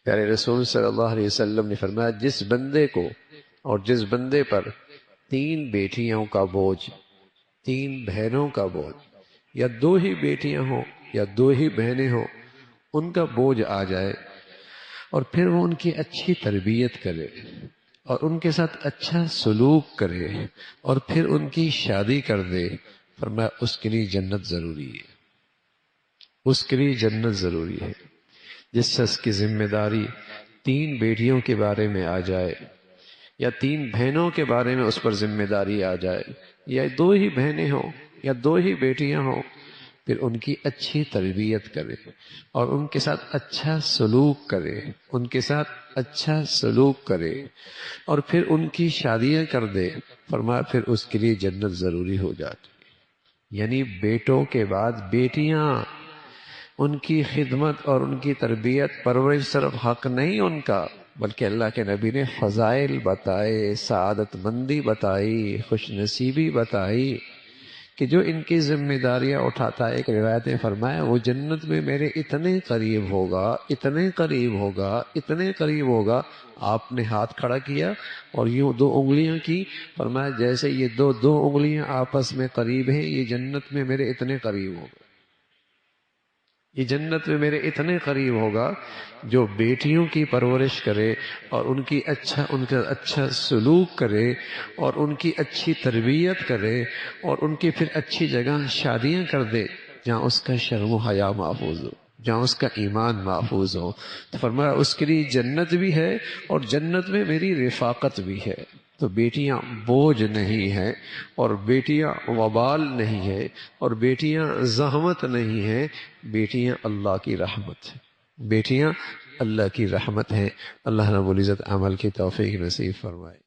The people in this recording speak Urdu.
پیارے رسول صلی اللہ علیہ وسلم نے فرمایا جس بندے کو اور جس بندے پر 3 بیٹیوں کا بوجھ، 3 بہنوں کا بوجھ، یا 2 ہی بیٹیاں ہوں یا 2 ہی بہنیں ہوں، ان کا بوجھ آ جائے اور پھر وہ ان کی اچھی تربیت کرے اور ان کے ساتھ اچھا سلوک کرے اور پھر ان کی شادی کر دے، فرمایا اس کے لیے جنت ضروری ہے، اس کے لیے جنت ضروری ہے۔ جس شخص کی ذمہ داری 3 بیٹیوں کے بارے میں آ جائے یا 3 بہنوں کے بارے میں اس پر ذمہ داری آ جائے، یا 2 ہی بہنیں ہوں یا 2 ہی بیٹیاں ہوں، پھر ان کی اچھی تربیت کرے اور ان کے ساتھ اچھا سلوک کرے، ان کے ساتھ اچھا سلوک کرے اور پھر ان کی شادیاں کر دے، فرمایا پھر اس کے لیے جنت ضروری ہو جاتی۔ یعنی بیٹوں کے بعد بیٹیاں، ان کی خدمت اور ان کی تربیت پرورش صرف حق نہیں ان کا، بلکہ اللہ کے نبی نے فضائل بتائے، سعادت مندی بتائی، خوش نصیبی بتائی کہ جو ان کی ذمہ داریاں اٹھاتا ہے۔ ایک روایت میں فرمایا وہ جنت میں میرے اتنے قریب ہوگا، اتنے قریب ہوگا، اتنے قریب ہوگا۔ آپ نے ہاتھ کھڑا کیا اور یوں 2 انگلیاں کی، فرمایا جیسے یہ دو انگلیاں آپس میں قریب ہیں، یہ جنت میں میرے اتنے قریب ہوگا، یہ جنت میں میرے اتنے قریب ہوگا۔ جو بیٹیوں کی پرورش کرے اور ان کا اچھا سلوک کرے اور ان کی اچھی تربیت کرے اور ان کی پھر اچھی جگہ شادیاں کر دے جہاں اس کا شرم و حیا محفوظ ہو، جہاں اس کا ایمان محفوظ ہو، تو فرمایا اس کے لیے جنت بھی ہے اور جنت میں میری رفاقت بھی ہے۔ تو بیٹیاں بوجھ نہیں ہیں اور بیٹیاں وبال نہیں ہے اور بیٹیاں زحمت نہیں ہیں، بیٹیاں اللہ کی رحمت ہیں، بیٹیاں اللہ کی رحمت ہیں۔ اللہ رب العزت عمل کی توفیق نصیب فرمائے۔